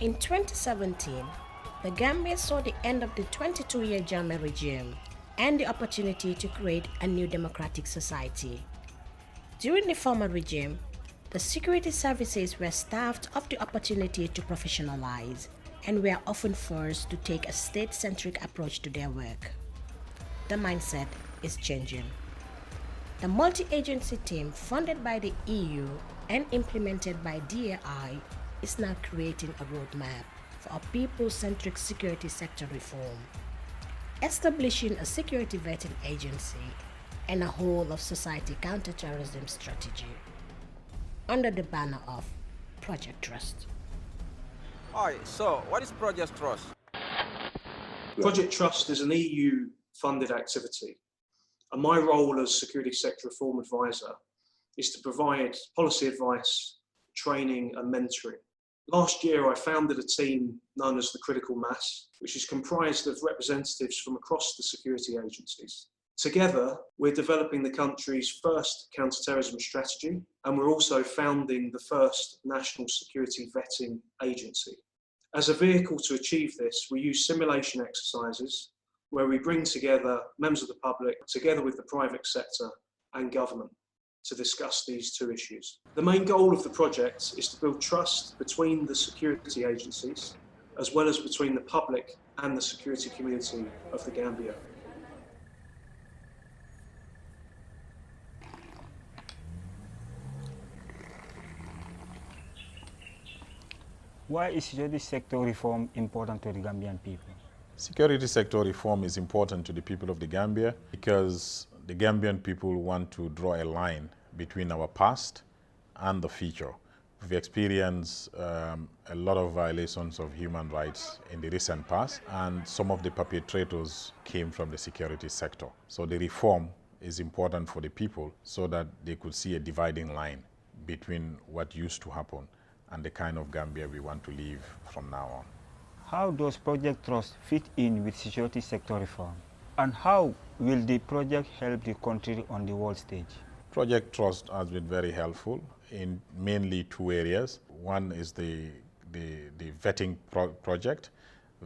In 2017, the Gambia saw the end of the 22-year Jammeh regime and the opportunity to create a new democratic society. During the former regime, the security services were starved of the opportunity to professionalize and were often forced to take a state-centric approach to their work. The mindset is changing. The multi-agency team funded by the EU and implemented by DAI is now creating a roadmap for a people-centric security sector reform, establishing a security vetting agency and a whole-of-society counter-terrorism strategy under the banner of Project Trust. Alright, so what is Project Trust? Project Trust is an EU-funded activity, and my role as Security Sector Reform Advisor is to provide policy advice, training and mentoring. Last year, I founded a team known as the Critical Mass, which is comprised of representatives from across the security agencies. Together, we're developing the country's first counter-terrorism strategy, and we're also founding the first national security vetting agency. As a vehicle to achieve this, we use simulation exercises where we bring together members of the public, together with the private sector and government, to discuss these two issues. The main goal of the project is to build trust between the security agencies, as well as between the public and the security community of the Gambia. Why is security sector reform important to the Gambian people? Security sector reform is important to the people of the Gambia because the Gambian people want to draw a line between our past and the future. We've experienced a lot of violations of human rights in the recent past, and some of the perpetrators came from the security sector. So the reform is important for the people so that they could see a dividing line between what used to happen and the kind of Gambia we want to live from now on. How does Project Trust fit in with security sector reform? And how will the project help the country on the world stage? Project Trust has been very helpful in mainly two areas. One is the vetting project.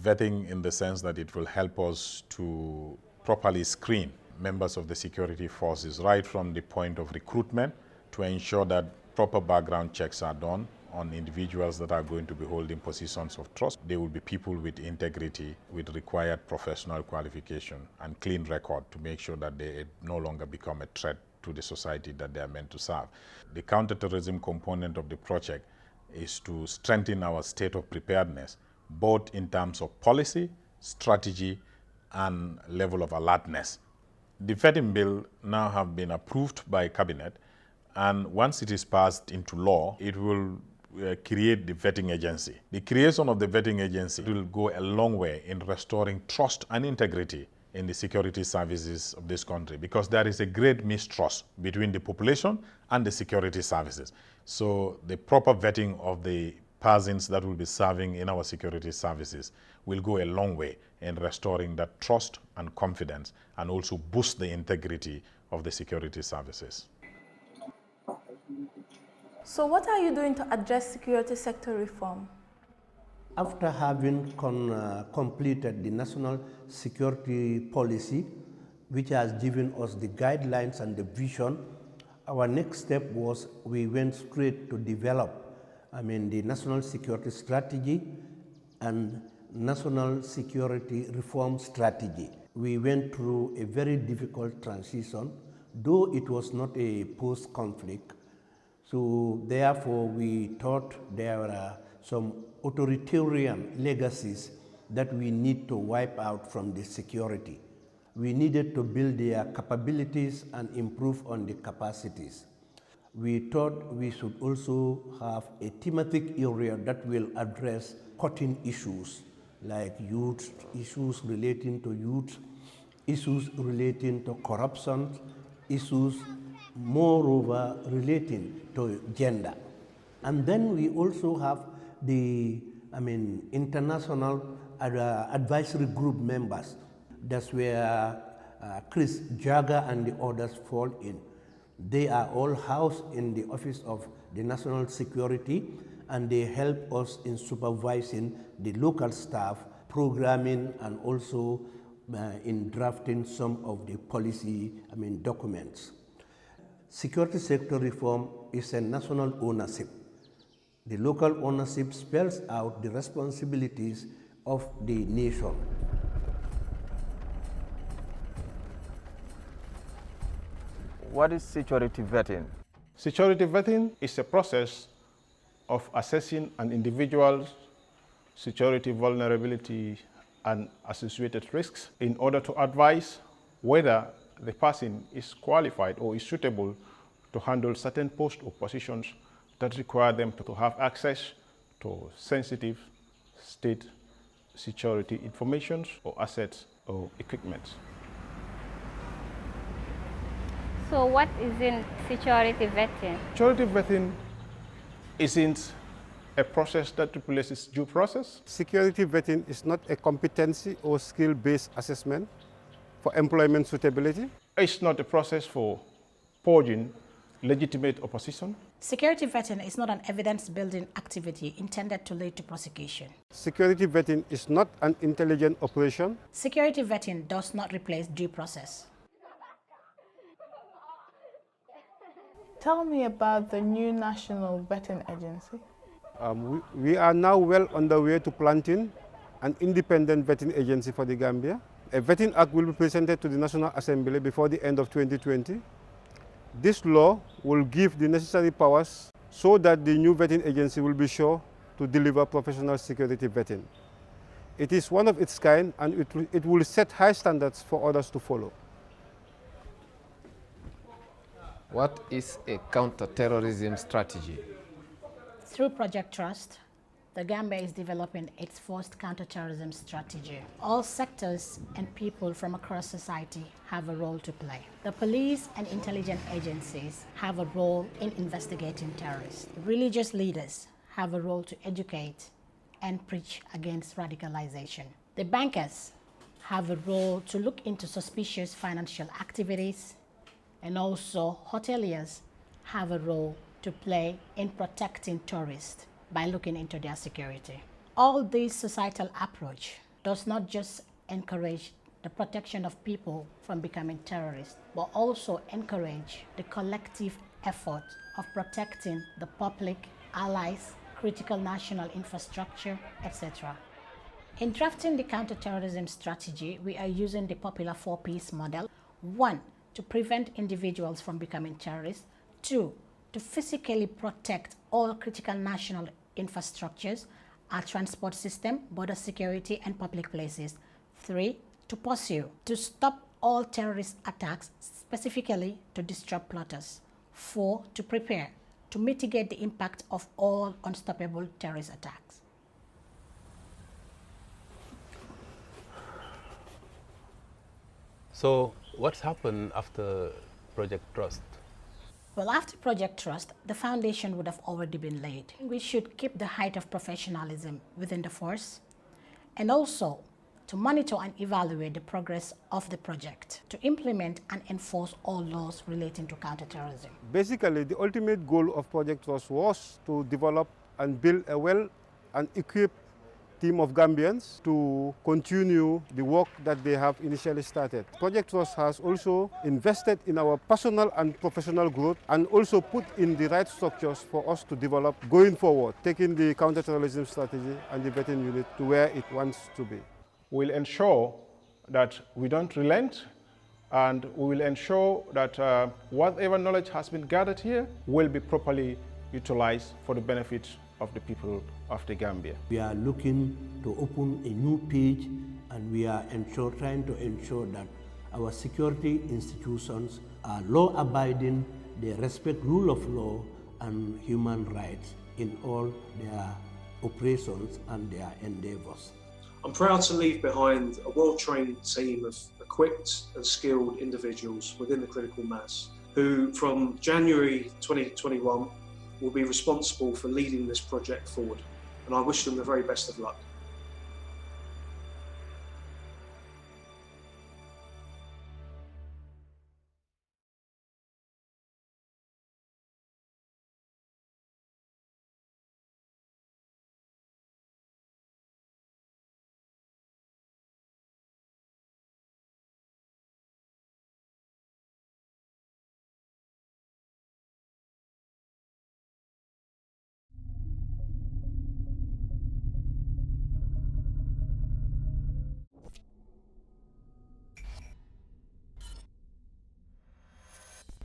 Vetting in the sense that it will help us to properly screen members of the security forces right from the point of recruitment to ensure that proper background checks are done on individuals that are going to be holding positions of trust. They will be people with integrity, with required professional qualification and clean record to make sure that they no longer become a threat to the society that they are meant to serve. The counterterrorism component of the project is to strengthen our state of preparedness, both in terms of policy, strategy, and level of alertness. The vetting bill now have been approved by Cabinet, and once it is passed into law, it will create the vetting agency. The creation of the vetting agency will go a long way in restoring trust and integrity in the security services of this country, because there is a great mistrust between the population and the security services. So the proper vetting of the persons that will be serving in our security services will go a long way in restoring that trust and confidence, and also boost the integrity of the security services. So what are you doing to address security sector reform? After having completed the national security policy, which has given us the guidelines and the vision, our next step was we went straight to develop, the national security strategy and national security reform strategy. We went through a very difficult transition, though it was not a post-conflict. So therefore, we thought there were some authoritarian legacies that we need to wipe out from the security. We needed to build their capabilities and improve on the capacities. We thought we should also have a thematic area that will address cutting issues like youth, issues relating to youth, issues relating to corruption, issues moreover relating to gender. And then we also have the international advisory group members. That's where Chris Jagger and the others fall in. They are all housed in the Office of the National Security, and they help us in supervising the local staff, programming, and also in drafting some of the policy documents. Security sector reform is a national ownership. The local ownership spells out the responsibilities of the nation. What is security vetting? Security vetting is a process of assessing an individual's security vulnerability and associated risks in order to advise whether the person is qualified or is suitable to handle certain posts or positions that require them to have access to sensitive state security information or assets or equipment. So what is in security vetting? Security vetting isn't a process that replaces due process. Security vetting is not a competency or skill-based assessment for employment suitability. It's not a process for purging legitimate opposition. Security vetting is not an evidence-building activity intended to lead to prosecution. Security vetting is not an intelligent operation. Security vetting does not replace due process. Tell me about the new National Vetting Agency. We are now well on the way to planting an independent vetting agency for the Gambia. A vetting act will be presented to the National Assembly before the end of 2020. This law will give the necessary powers so that the new vetting agency will be sure to deliver professional security vetting. It is one of its kind, and it will set high standards for others to follow. What is a counter-terrorism strategy? Through Project Trust, the Gambia is developing its first counterterrorism strategy. All sectors and people from across society have a role to play. The police and intelligence agencies have a role in investigating terrorists. Religious leaders have a role to educate and preach against radicalization. The bankers have a role to look into suspicious financial activities, and also hoteliers have a role to play in protecting tourists by looking into their security. All this societal approach does not just encourage the protection of people from becoming terrorists, but also encourage the collective effort of protecting the public, allies, critical national infrastructure, etc. In drafting the counterterrorism strategy, we are using the popular 4Ps model. 1, to prevent individuals from becoming terrorists. 2, to physically protect all critical national infrastructures, our transport system, border security, and public places. 3, to pursue, to stop all terrorist attacks, specifically to disrupt plotters. 4, to prepare, to mitigate the impact of all unstoppable terrorist attacks. So, what's happened after Project Trust? Well, after Project Trust, the foundation would have already been laid. We should keep the height of professionalism within the force, and also to monitor and evaluate the progress of the project, to implement and enforce all laws relating to counterterrorism. Basically, the ultimate goal of Project Trust was to develop and build a well and equipped team of Gambians to continue the work that they have initially started. Project Trust has also invested in our personal and professional growth and also put in the right structures for us to develop going forward, taking the counterterrorism strategy and the vetting unit to where it wants to be. We'll ensure that we don't relent, and we will ensure that whatever knowledge has been gathered here will be properly utilized for the benefit of the people of the Gambia. We are looking to open a new page, and we are trying to ensure that our security institutions are law-abiding, they respect rule of law and human rights in all their operations and their endeavors. I'm proud to leave behind a well-trained team of equipped and skilled individuals within the critical mass who, from January 2021, will be responsible for leading this project forward, and I wish them the very best of luck.